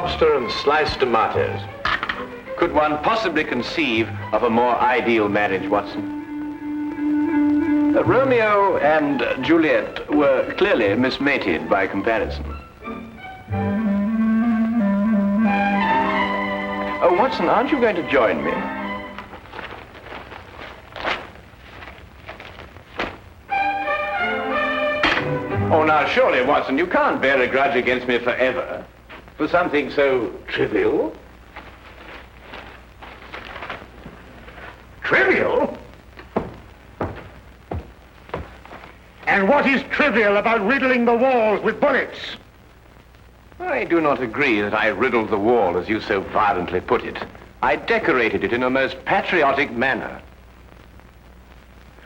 lobster and sliced tomatoes. Could one possibly conceive of a more ideal marriage, Watson? Romeo and Juliet were clearly mismated by comparison. Oh, Watson, aren't you going to join me? Oh, now, surely, Watson, you can't bear a grudge against me forever for something so trivial. Trivial? And what is trivial about riddling the walls with bullets? I do not agree that I riddled the wall, as you so violently put it. I decorated it in a most patriotic manner.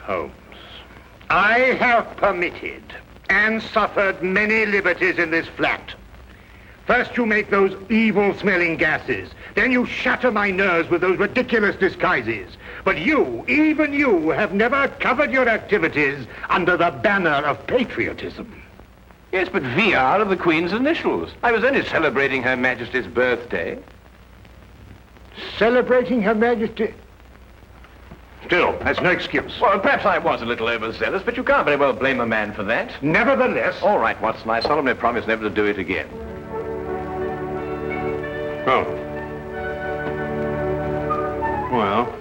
Holmes, I have permitted and suffered many liberties in this flat. First you make those evil-smelling gases. Then you shatter my nerves with those ridiculous disguises. But you, even you, have never covered your activities under the banner of patriotism. Yes, but V are of the Queen's initials. I was only celebrating Her Majesty's birthday. Celebrating Her Majesty? Still, that's no excuse. Well, perhaps I was a little overzealous, but you can't very well blame a man for that. Nevertheless... All right, Watson, I solemnly promise never to do it again. Oh. Well...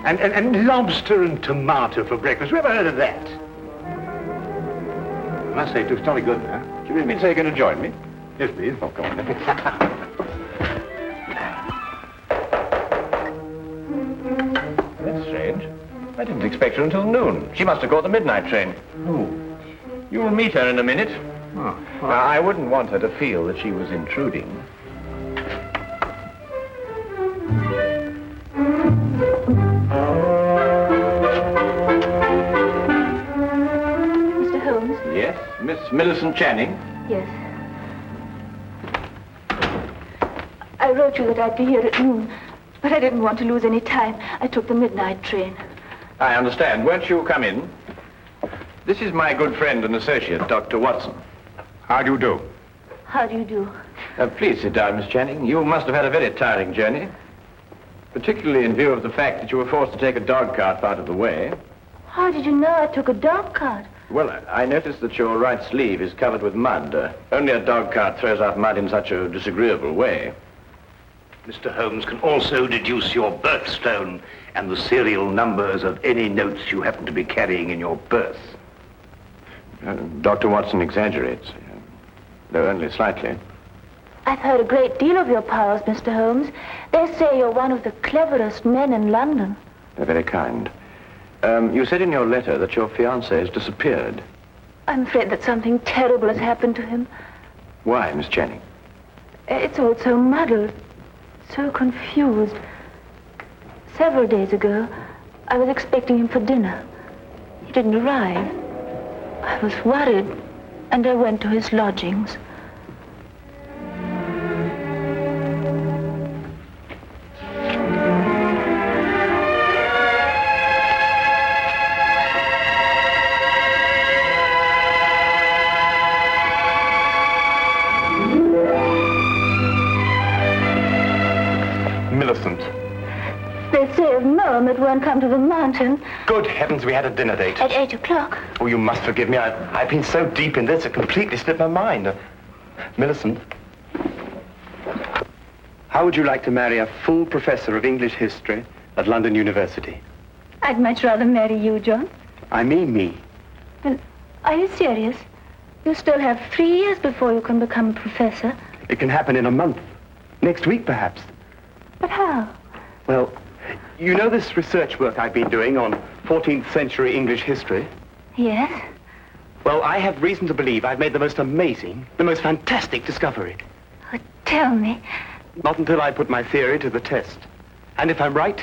And lobster and tomato for breakfast. Who ever heard of that? I must say, it looks jolly good, huh? Do you really mean to say you're going to join me? Yes, please. Oh, come on then. That's strange. I didn't expect her until noon. She must have caught the midnight train. Who? You'll meet her in a minute. Oh. Now, I wouldn't want her to feel that she was intruding. Mr. Holmes? Yes, Miss Millicent Channing. Yes. I wrote you that I'd be here at noon, but I didn't want to lose any time. I took the midnight train. I understand. Won't you come in? This is my good friend and associate, Dr. Watson. How do you do? How do you do? Please sit down, Miss Channing. You must have had a very tiring journey, particularly in view of the fact that you were forced to take a dog cart out of the way. How did you know I took a dog cart? Well, I noticed that your right sleeve is covered with mud. Only a dog cart throws out mud in such a disagreeable way. Mr. Holmes can also deduce your birthstone and the serial numbers of any notes you happen to be carrying in your purse. Dr. Watson exaggerates, though only slightly. I've heard a great deal of your powers, Mr. Holmes. They say you're one of the cleverest men in London. They're very kind. You said in your letter that your fiancé has disappeared. I'm afraid that something terrible has happened to him. Why, Miss Channing? It's all so muddled, so confused. Several days ago, I was expecting him for dinner. He didn't arrive. I was worried, and I went to his lodgings. Millicent. They say of Mom it won't come to the mountain. Good heavens, we had a dinner date. At 8 o'clock. Oh, you must forgive me. I've been so deep in this, it completely slipped my mind. Millicent, how would you like to marry a full professor of English history at London University? I'd much rather marry you, John. I mean me. Well, are you serious? You still have 3 years before you can become a professor. It can happen in a month. Next week, perhaps. But how? Well, you know this research work I've been doing on 14th century English history? Yes? Well, I have reason to believe I've made the most amazing, the most fantastic discovery. Oh, tell me. Not until I put my theory to the test. And if I'm right,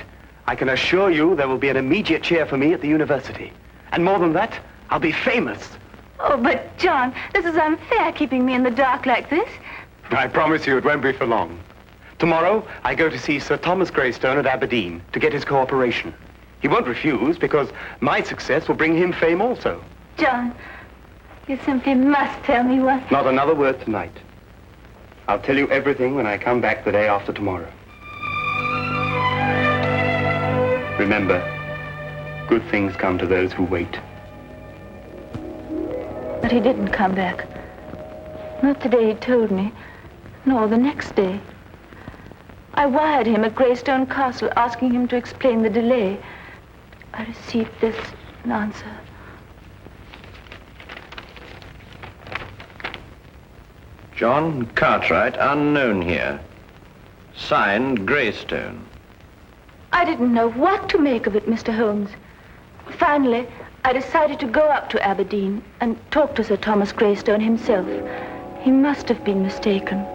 I can assure you there will be an immediate cheer for me at the university. And more than that, I'll be famous. Oh, but John, this is unfair, keeping me in the dark like this. I promise you it won't be for long. Tomorrow, I go to see Sir Thomas Greystone at Aberdeen to get his cooperation. He won't refuse because my success will bring him fame also. John, You simply must tell me what... Not another word tonight. I'll tell you everything when I come back the day after tomorrow. Remember, good things come to those who wait. But he didn't come back. Not the day he told me, nor the next day. I wired him at Greystone Castle asking him to explain the delay. I received this answer. John Cartwright, unknown here. Signed, Greystone. I didn't know what to make of it, Mr. Holmes. Finally, I decided to go up to Aberdeen and talk to Sir Thomas Greystone himself. He must have been mistaken.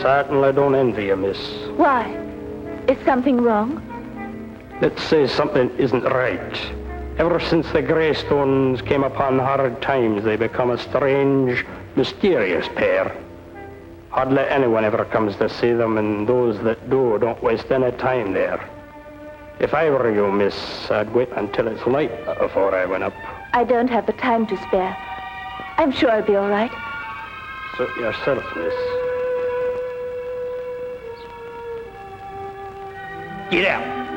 Certainly don't envy you, miss. Why? Is something wrong? Let's say something isn't right. Ever since the Greystones came upon hard times, they become a strange, mysterious pair. Hardly anyone ever comes to see them, and those that do don't waste any time there. If I were you, miss, I'd wait until it's light before I went up. I don't have the time to spare. I'm sure I'll be all right. Suit yourself, miss. Get out.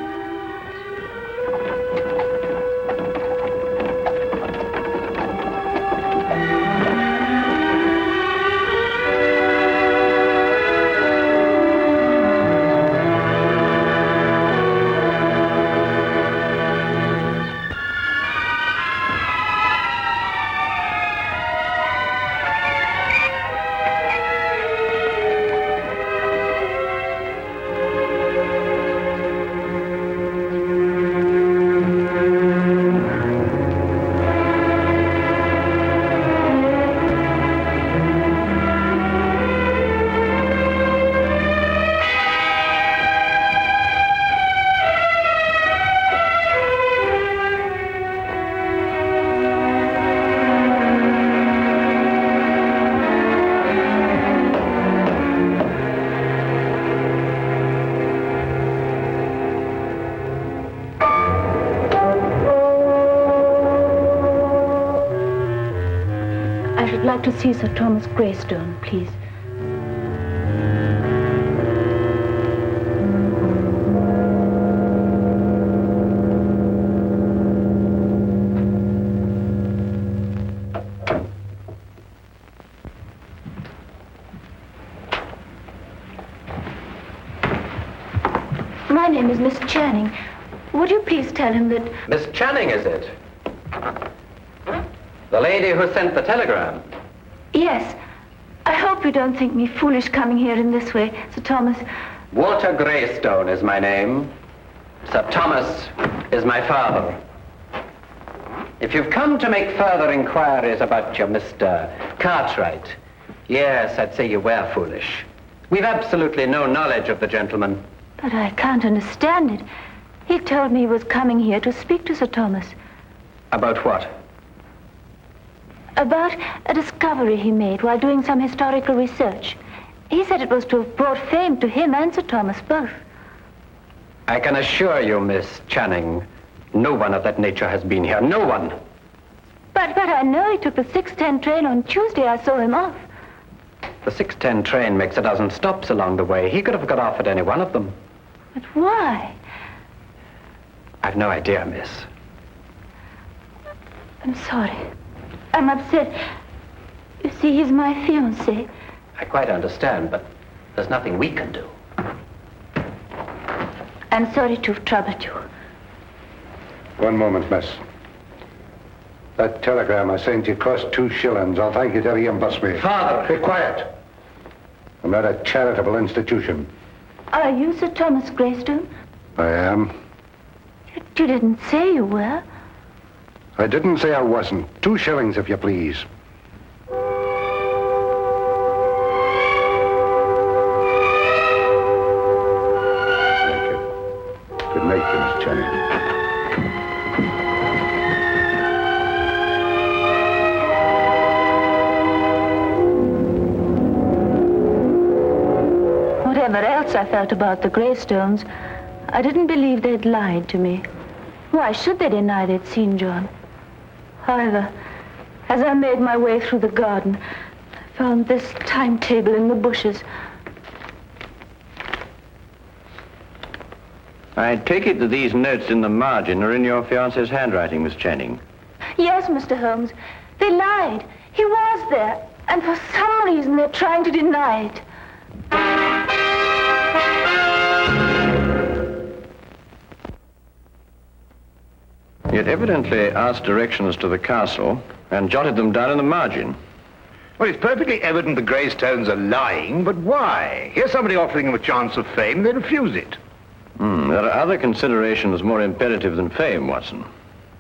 I'd like to see Sir Thomas Greystone, please. My name is Miss Channing. Would you please tell him that... Miss Channing, is it? The lady who sent the telegram? Yes. I hope you don't think me foolish coming here in this way, Sir Thomas. Walter Greystone is my name. Sir Thomas is my father. If you've come to make further inquiries about your Mr. Cartwright, yes, I'd say you were foolish. We've absolutely no knowledge of the gentleman. But I can't understand it. He told me he was coming here to speak to Sir Thomas. About what? About a discovery he made while doing some historical research. He said it was to have brought fame to him and Sir Thomas both. I can assure you, Miss Channing, no one of that nature has been here. No one. But I know he took the 6:10 train on Tuesday. I saw him off. The 6:10 train makes a dozen stops along the way. He could have got off at any one of them. But why? I've no idea, miss. I'm sorry. I'm upset. You see, he's my fiancé. I quite understand, but there's nothing we can do. I'm sorry to have troubled you. One moment, miss. That telegram I sent you cost 2 shillings. I'll thank you to reimburse me. Father! Be quiet. I'm not a charitable institution. Are you Sir Thomas Greystone? I am. You didn't say you were. I didn't say I wasn't. 2 shillings, if you please. Thank you. Good night, Miss Channing. Whatever else I felt about the Greystones, I didn't believe they'd lied to me. Why should they deny they'd seen John? However, as I made my way through the garden, I found this timetable in the bushes. I take it that these notes in the margin are in your fiancé's handwriting, Miss Channing. Yes, Mr. Holmes. They lied. He was there. And for some reason, they're trying to deny it. He had evidently asked directions to the castle and jotted them down in the margin. Well, it's perfectly evident the Greystones are lying, but why? Here's somebody offering them a chance of fame, they refuse it. There are other considerations more imperative than fame, Watson.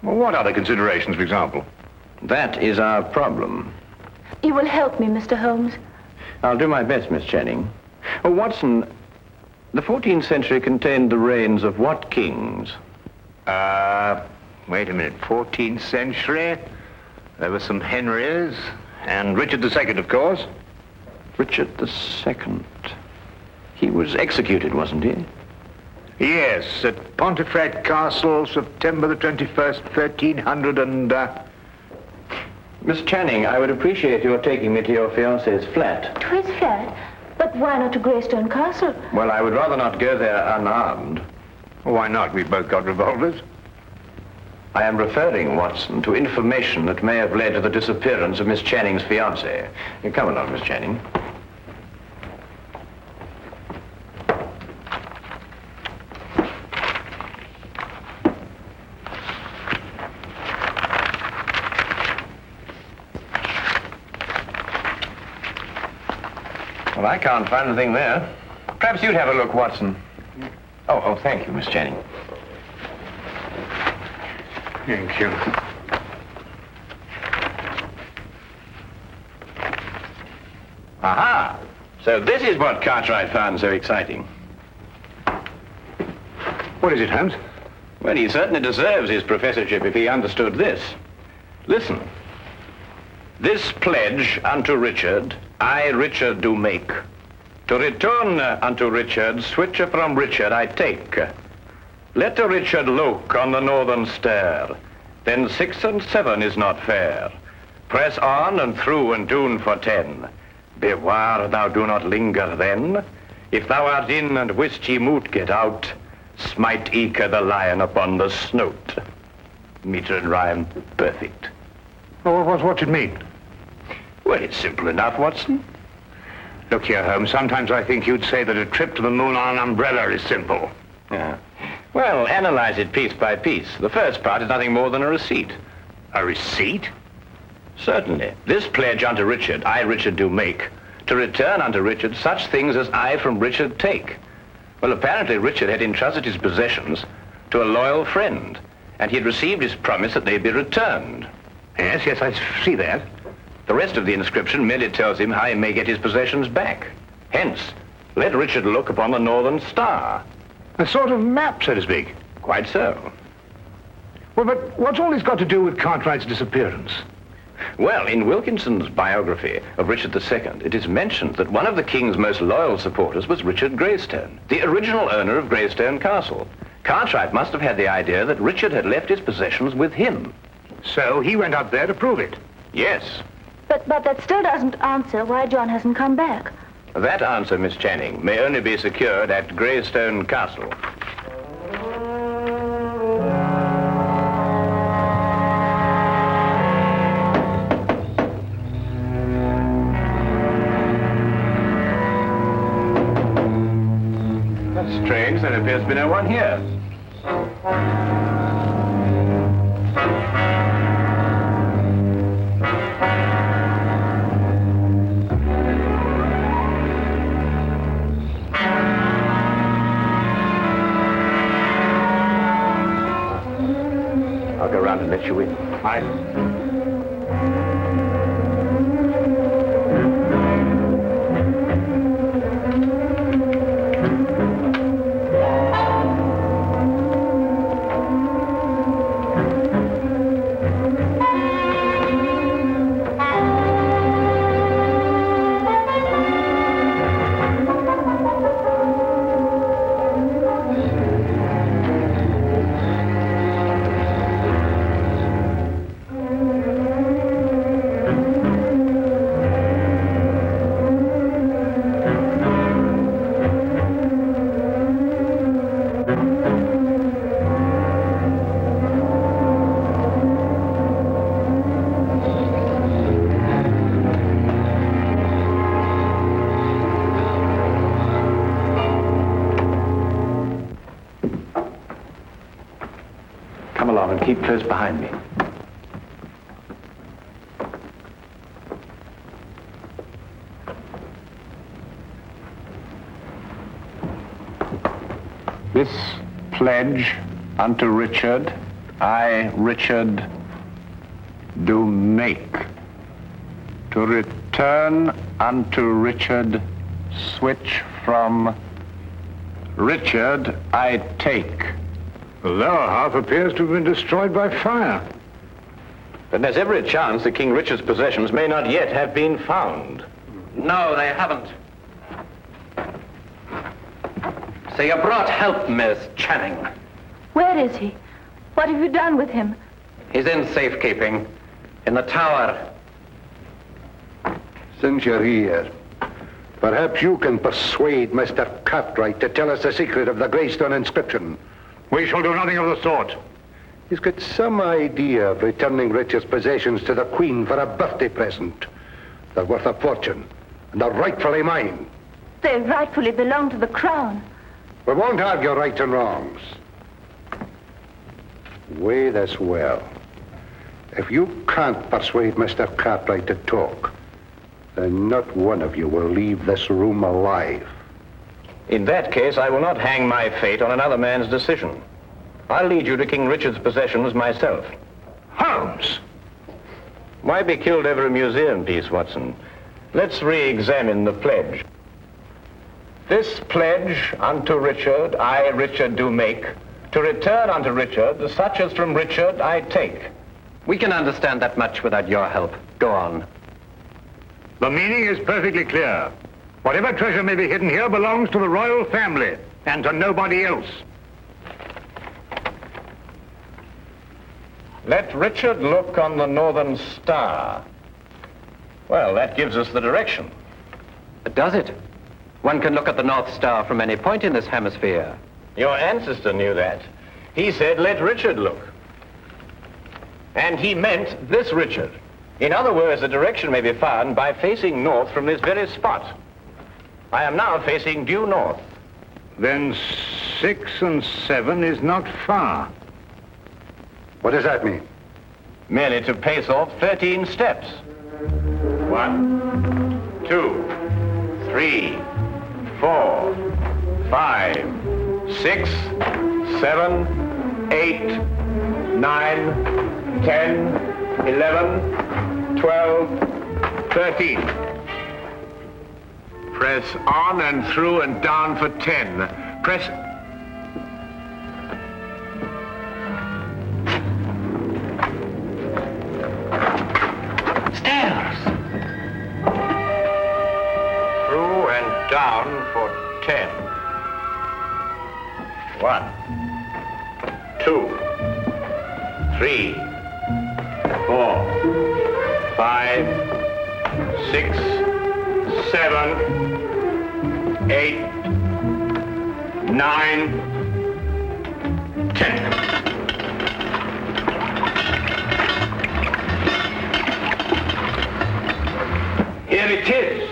Well, what other considerations, for example? That is our problem. You will help me, Mr. Holmes. I'll do my best, Miss Channing. Oh, Watson, the 14th century contained the reigns of what kings? Wait a minute, 14th century? There were some Henrys, and Richard II, of course. Richard II. He was executed, wasn't he? Yes, at Pontefract Castle, September the 21st, 1300 and... Miss Channing, I would appreciate your taking me to your fiancé's flat. To his flat? But why not to Greystone Castle? Well, I would rather not go there unarmed. Why not? We've both got revolvers. I am referring, Watson, to information that may have led to the disappearance of Miss Channing's fiancé. Come along, Miss Channing. Well, I can't find anything there. Perhaps you'd have a look, Watson. Oh, thank you, Miss Channing. Thank you. Aha! So this is what Cartwright found so exciting. What is it, Holmes? Well, he certainly deserves his professorship if he understood this. Listen. This pledge unto Richard, I, Richard, do make. To return unto Richard, switcher from Richard I take. Let a Richard look on the northern stair, then 6 and 7 is not fair. Press on and through and tune for 10. Beware thou do not linger then. If thou art in and wist ye moot get out, smite eke the lion upon the snout. Meter and rhyme, perfect. Oh, what's it mean? Well, it's simple enough, Watson. Look here, Holmes, sometimes I think you'd say that a trip to the moon on an umbrella is simple. Yeah. Well, analyze it piece by piece. The first part is nothing more than a receipt. A receipt? Certainly. This pledge unto Richard, I, Richard, do make, to return unto Richard such things as I from Richard take. Well, apparently Richard had entrusted his possessions to a loyal friend, and he had received his promise that they be returned. Yes, I see that. The rest of the inscription merely tells him how he may get his possessions back. Hence, let Richard look upon the northern star. A sort of map, so to speak. Quite so. Well, but what's all this got to do with Cartwright's disappearance? Well, in Wilkinson's biography of Richard II, it is mentioned that one of the king's most loyal supporters was Richard Greystone, the original owner of Greystone Castle. Cartwright must have had the idea that Richard had left his possessions with him. So he went up there to prove it. Yes. But that still doesn't answer why John hasn't come back. That answer, Miss Channing, may only be secured at Greystone Castle. That's strange. There appears to be no one here. I'll go round and let you in. Aye. Come along and keep close behind me. This pledge unto Richard, I, Richard, do make, to return unto Richard, switch from Richard I take. The lower half appears to have been destroyed by fire. Then there's every chance that King Richard's possessions may not yet have been found. No, they haven't. So you brought help, Miss Channing. Where is he? What have you done with him? He's in safekeeping, in the tower. Since you're here, perhaps you can persuade Mr. Cartwright to tell us the secret of the Greystone inscription. We shall do nothing of the sort. He's got some idea of returning Richard's possessions to the Queen for a birthday present. They're worth a fortune, and are rightfully mine. They rightfully belong to the crown. We won't argue rights and wrongs. Weigh this well. If you can't persuade Mr. Cartwright to talk, then not one of you will leave this room alive. In that case, I will not hang my fate on another man's decision. I'll lead you to King Richard's possessions myself. Holmes! Why be killed over a museum piece, Watson? Let's re-examine the pledge. This pledge unto Richard, I, Richard, do make, to return unto Richard such as from Richard I take. We can understand that much without your help. Go on. The meaning is perfectly clear. Whatever treasure may be hidden here belongs to the royal family and to nobody else. Let Richard look on the northern star. Well, that gives us the direction. Does it? One can look at the North Star from any point in this hemisphere. Your ancestor knew that. He said, let Richard look. And he meant this Richard. In other words, the direction may be found by facing north from this very spot. I am now facing due north. Then 6 and 7 is not far. What does that mean? Merely to pace off 13 steps. 1, 2, 3, 4, 5, 6, 7, 8, 9, 10, 11, 12, 13. Press on and through and down for 10. Press... Stairs! Through and down for 10. 1, 2, 3, 4, 5, 6, 7, 8, 9, 10. Here it is.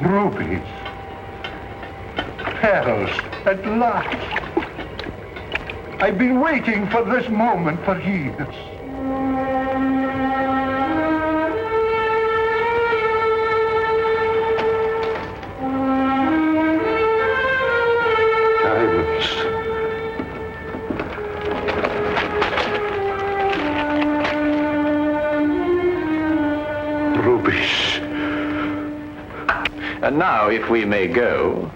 Rubies. Pearls, at last. I've been waiting for this moment for years. Rubies. And now, if we may go.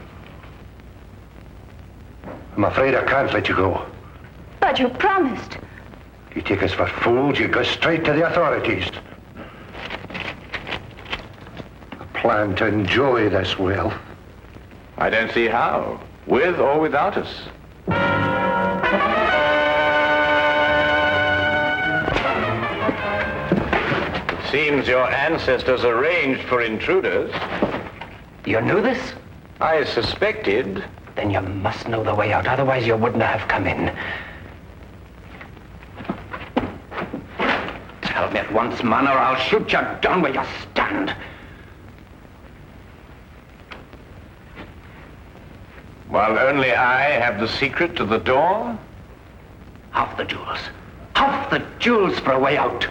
I'm afraid I can't let you go. But you promised. You take us for fools, you go straight to the authorities. I plan to enjoy this wealth. I don't see how, with or without us. It seems your ancestors arranged for intruders. You knew this? I suspected. Then you must know the way out, otherwise you wouldn't have come in. Tell me at once, man, or I'll shoot you down where you stand. While only I have the secret to the door? Half the jewels. Half the jewels for a way out.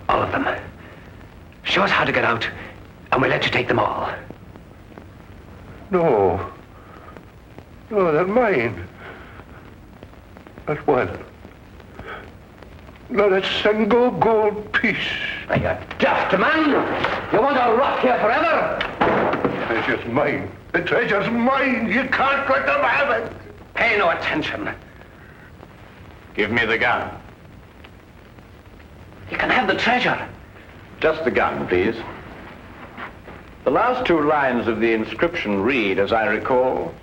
All of them. Show us how to get out, and we'll let you take them all. No. No, they're mine. Not one. Not a single gold piece. Are you daft, man? You want to rot here forever? The treasure's mine. The treasure's mine. You can't let them have it. Pay no attention. Give me the gun. You can have the treasure. Just the gun, please. The last two lines of the inscription read, as I recall,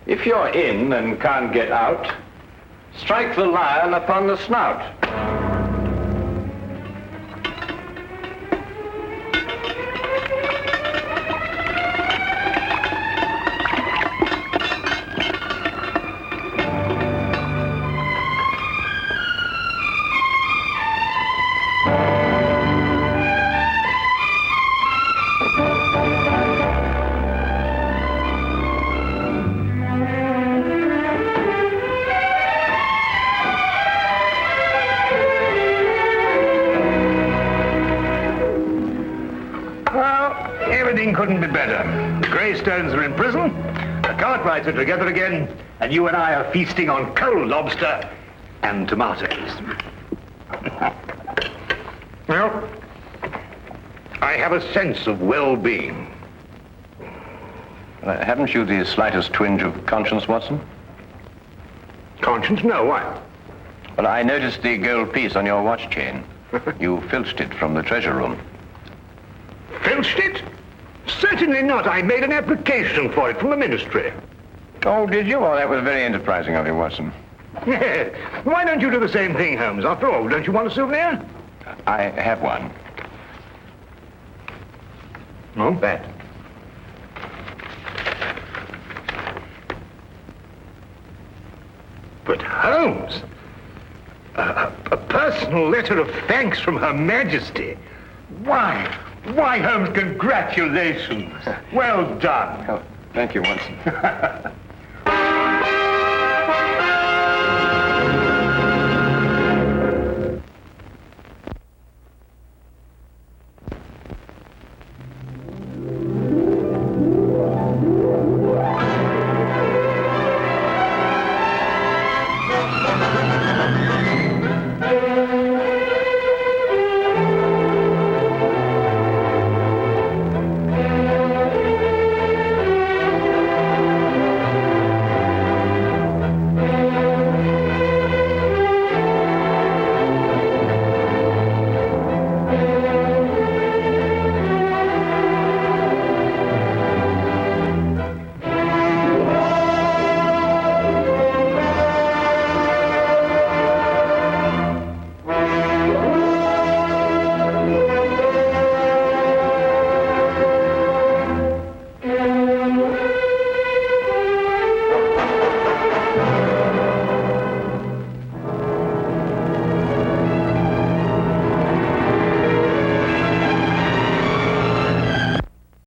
if you're in and can't get out, strike the lion upon the snout. Couldn't be better. The Greystones are in prison, the Cartwrights are together again, and you and I are feasting on cold lobster and tomatoes. Well, I have a sense of well-being. Haven't you the slightest twinge of conscience, Watson? Conscience? No, why? Well, I noticed the gold piece on your watch chain. You filched it from the treasure room. Filched it? Certainly not. I made an application for it from the ministry. Oh, did you? Well, that was very enterprising of you, Watson. Why don't you do the same thing, Holmes? After all, don't you want a souvenir? I have one. Oh, that. But Holmes, a personal letter of thanks from Her Majesty. Why, Holmes, congratulations. Well done. Oh, thank you, Watson.